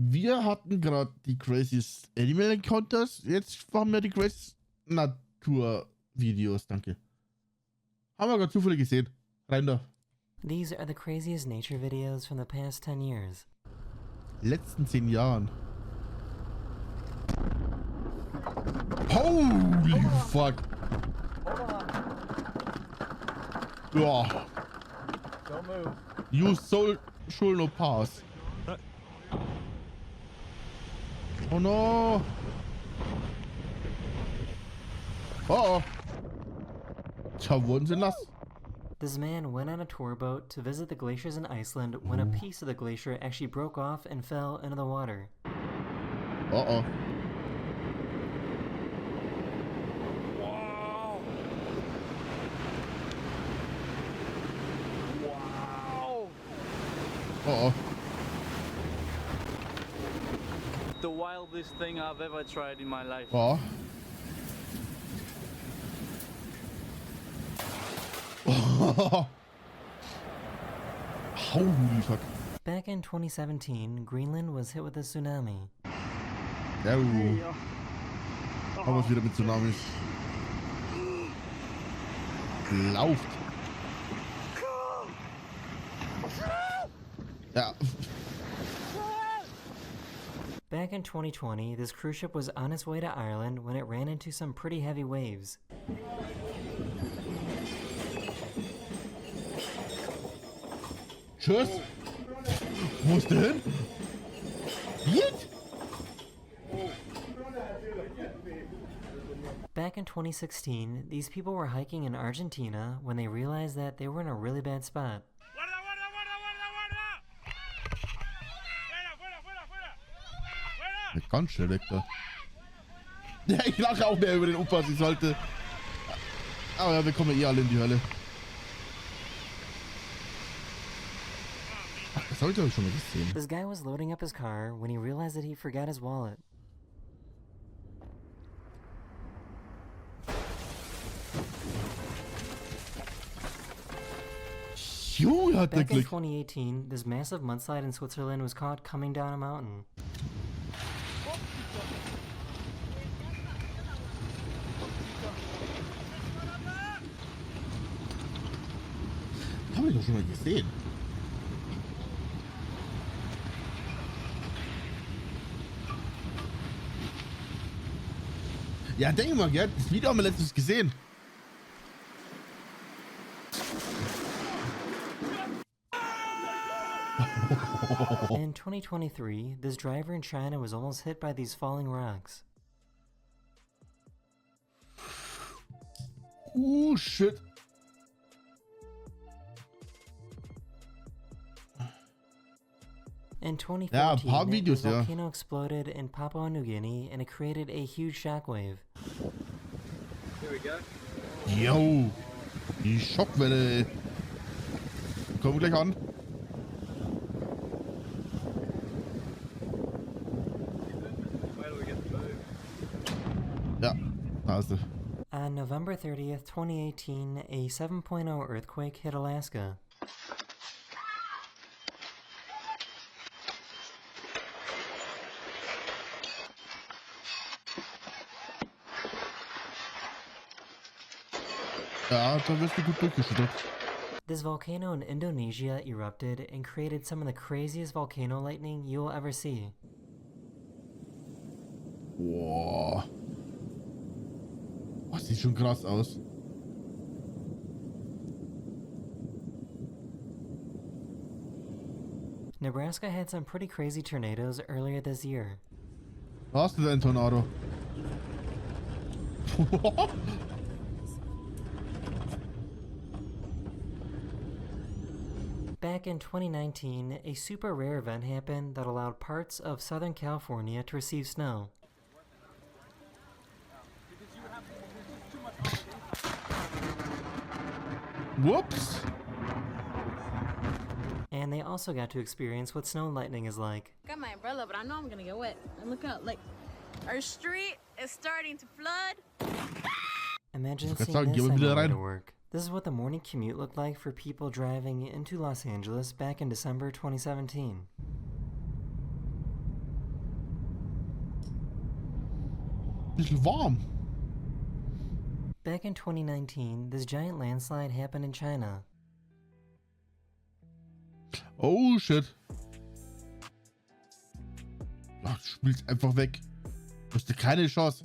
Wir hatten gerade die Craziest Animal Encounters, jetzt haben wir die Craziest Natur Videos, danke. Haben wir gerade zufällig gesehen. Rein da. These are the craziest nature videos from the past 10 years. Letzten 10 Jahren. Holy fuck. Ja. Don't move. You soul should no pass. Oh no. Oh. Tja, wurden sie nass. This man went on a tour boat to visit the glaciers in Iceland when a piece of the glacier actually broke off and fell into the water. Uh-oh. Wow. Wow. Uh-oh. The wildest thing I've ever tried in my life. Oh. Holy fuck. Back in 2017, Greenland was hit with a tsunami. Ja, haben wir es wieder mit Tsunamis. Lauft. Ja. Back in 2020, this cruise ship was on its way to Ireland when it ran into some pretty heavy waves. Tschüss. Wo ist der hin? Jetzt? Back in 2016, these people were hiking in Argentina when they realized that they were in a really bad spot. Ganz schnell weg da. Ja, ich lache auch mehr über den Opa, sie sollte. Aber ja, wir kommen eh alle in die Hölle. Ach, das habe ich glaube ich schon mal gesehen. This guy was loading up his car when he realized that he forgot his wallet. Junge, hat der Back in Glück. 2018, this massive mudslide in Switzerland was caught coming down a mountain. Habe ich doch schon mal gesehen. Ja, denke mal, gell? Das Video haben wir letztens gesehen. In 2023, this driver in China was almost hit by these falling rocks. Shit. In 2014, Ja, ein paar Videos, the ja. volcano exploded in Papua New Guinea and it created a huge shockwave. Here we go. Yo. Die Schockwelle. Kommen wir gleich an. Where do we get the move? Ja, da ist sie. On November 30th, 2018, a 7.0 earthquake hit Alaska. Ja, da wirst du gut durchgeschüttelt. This volcano in Indonesia erupted and created some of the craziest volcano lightning you will ever see. Boah. Oh, sieht schon krass aus. Nebraska had some pretty crazy tornadoes earlier this year. Da hast du deinen Tornado. Back in 2019, a super rare event happened that allowed parts of Southern California to receive snow. Whoops. And they also got to experience what snow and lightning is like. Got my umbrella, but I know I'm gonna get wet. And look out, like, our street is starting to flood. Imagine Ich wollte seeing sagen, this geh mal on wieder your way rein. to work. This is what the morning commute looked like for people driving into Los Angeles back in December 2017. Bisschen warm. Back in 2019, this giant landslide happened in China. Oh shit. Ach, du spielst einfach weg. Du hast keine Chance.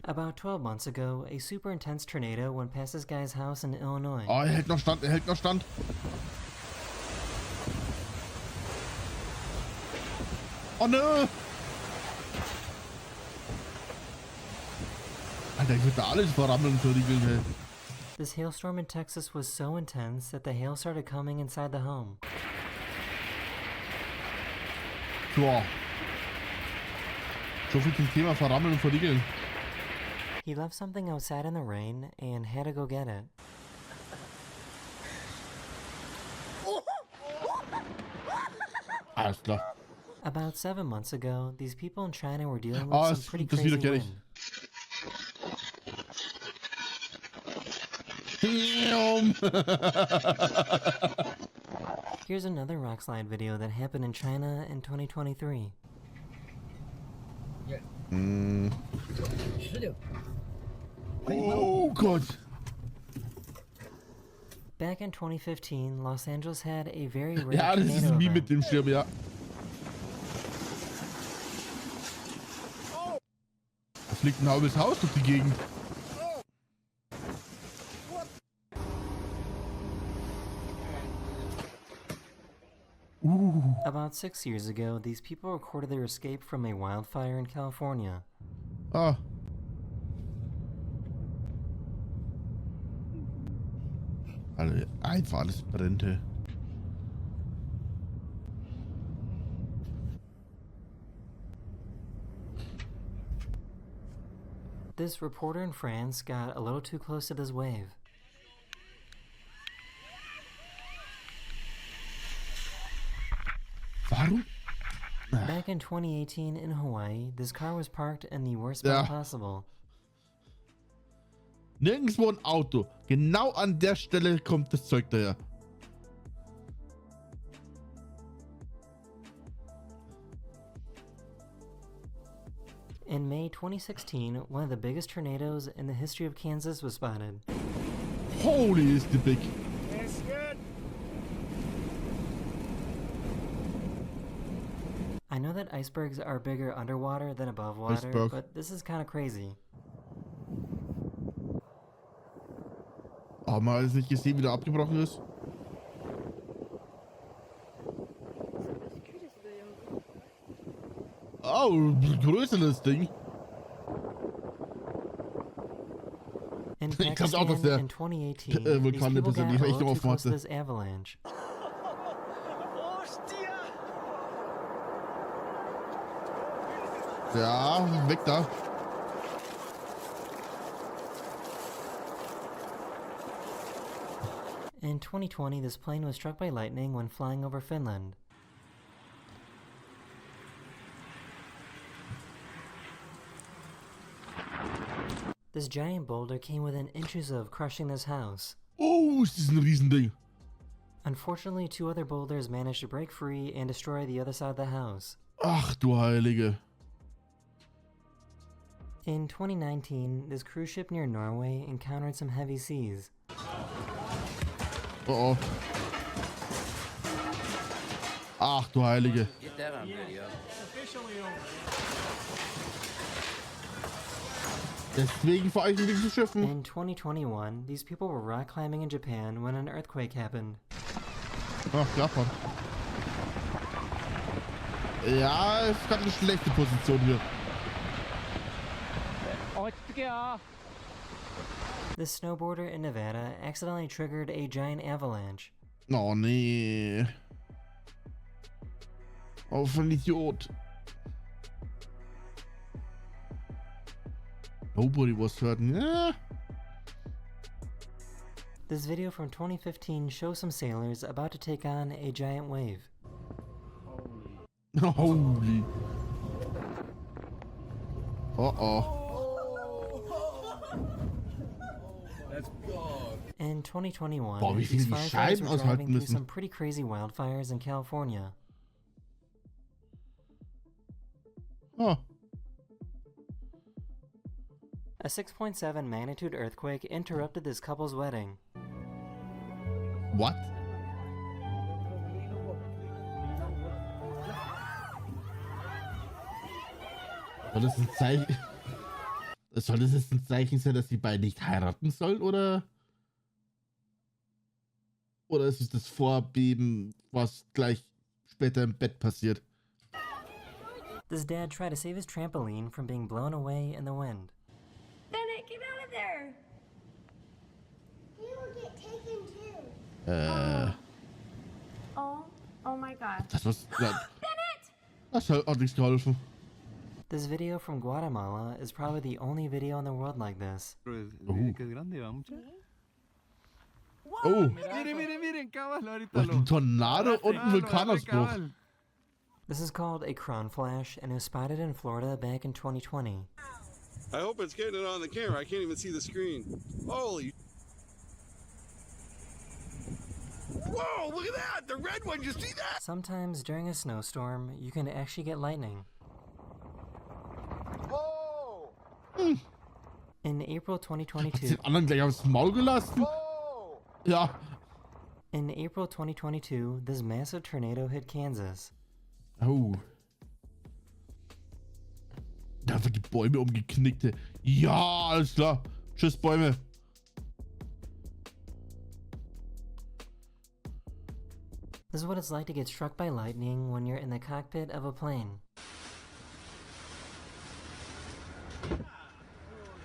About 12 months ago, a super intense tornado went past this guy's house in Illinois. Oh, er hält noch stand, er hält noch stand. Oh nö. Alter, ich würde da alles verrammeln und verriegeln, hey. This hailstorm in Texas was so intense that the hail started coming inside the home. So. So viel zum Thema verrammeln und verriegeln. He left something outside in the rain and had to go get it. Alles klar. About 7 months ago, these people in China were dealing with Ah, some pretty das crazy wieder kenn ich. wind. Here's another rockslide video that happened in China in 2023. Oh Gott. Back in 2015, Los Angeles had a very rare Ja, das ist tornado wie event. mit dem Schirm, ja. Da fliegt ein halbes Haus durch die Gegend. About 6 years ago, these people recorded their escape from a wildfire in California. Ah. Alter, einfach alles brennt, hey. This reporter in France got a little too close to this wave. Warum? Back in 2018 in Hawaii, this car was parked in the worst Ja. spot possible. Nirgendwo ein Auto. Genau an der Stelle kommt das Zeug daher. In May 2016, one of the biggest tornadoes in the history of Kansas was spotted. Holy is the big. I know that icebergs are bigger underwater than above water, Iceberg. but this is kind of crazy. Haben wir alles nicht gesehen, wie der abgebrochen ist? Oh, größeres Ding. In Ich glaub auch, dass Pakistan der in 2018, Vulkan these eine people got a persönliche Rechnung little too close to aufmachte. this avalanche. Ja, weg da. In 2020, this plane was struck by lightning when flying over Finland. This giant boulder came within inches of crushing this house. Oh, ist das ein Riesending. Unfortunately, 2 other boulders managed to break free and destroy the other side of the house. Ach du Heilige. In 2019, this cruise ship near Norway encountered some heavy seas. Oh oh. Ach du Heilige. Get that on video. Deswegen fahre ich mit diesen Schiffen. In 2021, these people were rock climbing in Japan when an earthquake happened. Ach, Japan. Ja, es gab eine schlechte Position hier. This snowboarder in Nevada accidentally triggered a giant avalanche. Oh nee. Oh, für ein Idiot. Nobody was hurt. Yeah. This video from 2015 shows some sailors about to take on a giant wave. Holy. Oh oh. In 2021, Boah, wie viel these die firefighters Scheiben were aushalten driving through müssen. some pretty crazy wildfires in California. Oh. A 6.7 magnitude earthquake interrupted this couple's wedding. What? Soll das ein Zeichen... Soll das jetzt ein Zeichen sein, dass die beiden nicht heiraten sollen, oder? Oder ist es das Vorbeben, was gleich später im Bett passiert? This dad tried to save his trampoline from being blown away in the wind. Bennett, get out of there! He will get taken too. Oh my God. Das was... Ja, Bennett! das hat nichts geholfen. This video from Guatemala is probably the only video in the world like this. Oh, Miren, cabal, ahorita was ein Tornado und ein Vulkanausbruch. This is called a crown flash and was spotted in Florida back in 2020. I hope it's getting it on the camera. I can't even see the screen. Holy. Whoa, look at that! The red one, you see that? Sometimes during a snowstorm, you can actually get lightning. Whoa! In April Hat 2022, den anderen gleich aufs Maul gelassen? Whoa! Ja. in April 2022, this massive tornado hit Kansas. Oh. Da wird die Bäume umgeknickt. Ja, alles klar. Tschüss, Bäume. This is what it's like to get struck by lightning when you're in the cockpit of a plane.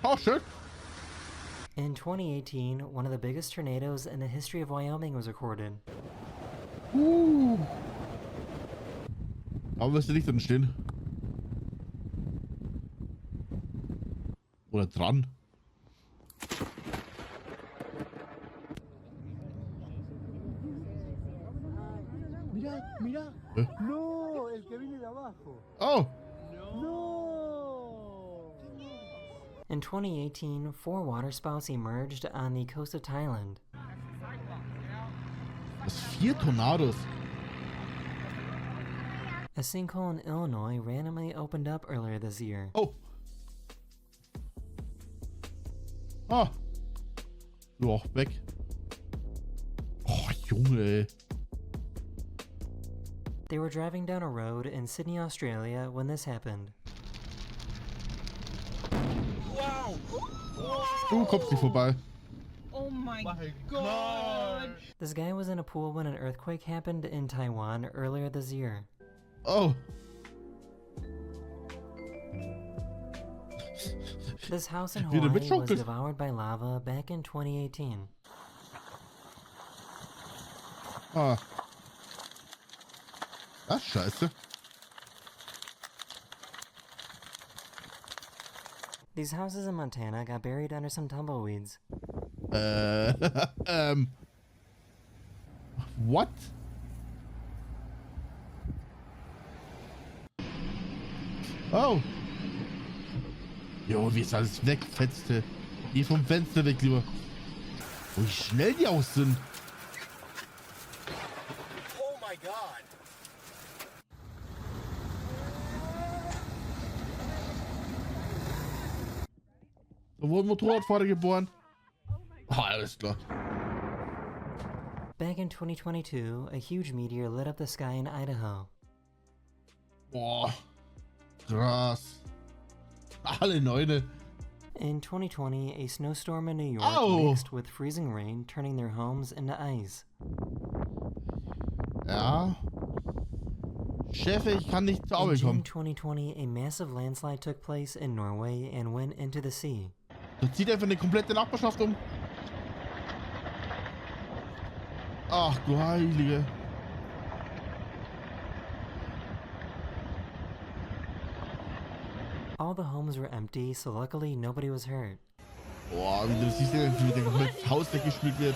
Oh, schön. In 2018, one of the biggest tornadoes in the history of Wyoming was recorded. Aber wirst du nicht drin stehen? Oder dran? Mira. ¿Eh? No, el que viene de abajo. Oh. No. In 2018, 4 waterspouts emerged on the coast of Thailand. Das 4 Tornados. A sinkhole in Illinois randomly opened up earlier this year. Oh. Ah. Ja, weg. Oh, Junge, ey. They were driving down a road in Sydney, Australia when this happened. Du kommst nicht vorbei. Oh my God! This guy was in a pool when an earthquake happened in Taiwan earlier this year. Oh. This house in Wieder Hawaii was mitschaukelt. devoured by lava back in 2018. Ah. Das ist scheiße. These houses in Montana got buried under some tumbleweeds. What? Oh. Jo, wie es alles wegfetzte. Geh vom Fenster weg, lieber. Oh, wie schnell die aus sind. Oh my God! Da wurden Motorradfahrer geboren. Ah, alles klar. Back in 2022, a huge meteor lit up the sky in Idaho. Boah. Krass. Alle Neune. In 2020, a snowstorm in New York Ow! mixed with freezing rain, turning their homes into ice. Ja. Chef, ich kann nicht zur In Arbeit June kommen. 2020, a massive landslide took place in Norway and went into the sea. Da zieht einfach eine komplette Nachbarschaft um. Ach du Heilige. All the homes were empty, so luckily nobody was hurt. Boah, wie du siehst, wie der komplette Haus weggespielt wird.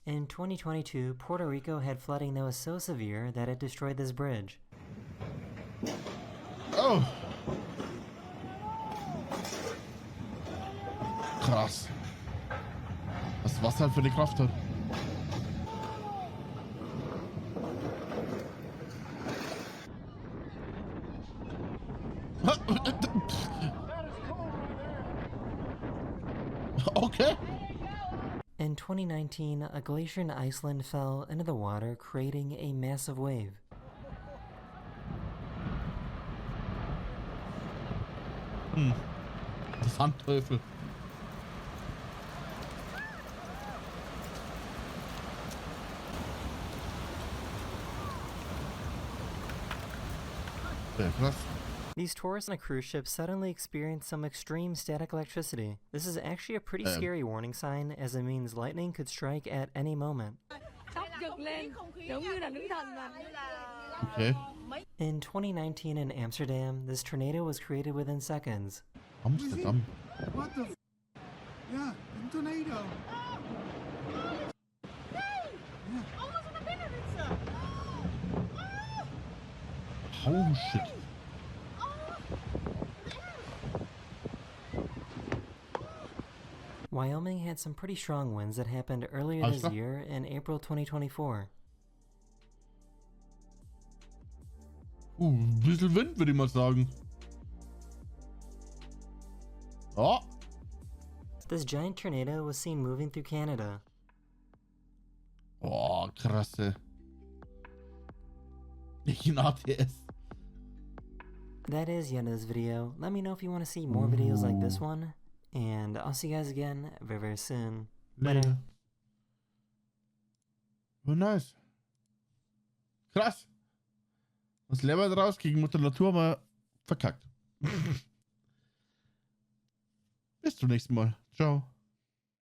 In 2022, Puerto Rico had flooding that was so severe that it destroyed this bridge. Oh. Krass. Was Wasser halt für eine Kraft hat. Okay. In 2019, a glacier in Iceland fell into the water, creating a massive wave. Der Sandteufel. Sehr krass. These tourists on a cruise ship suddenly experienced some extreme static electricity. This is actually a pretty scary warning sign, as it means lightning could strike at any moment. Okay. In 2019 in Amsterdam, this tornado was created within seconds. Amsterdam. What the f? Yeah, a tornado. Oh shit. Wyoming had some pretty strong winds that happened earlier this year in April 2024. Ein bisschen Wind, würde ich mal sagen. Oh. This giant tornado was seen moving through Canada. Oh, krasse. Nicht in ATS. That is the end of this video. Let me know if you want to see more videos like this one. And I'll see you guys again very, very soon. Later. Oh, nice. Krass. Das Level draus gegen Mutter Natur mal verkackt. Bis zum nächsten Mal. Ciao.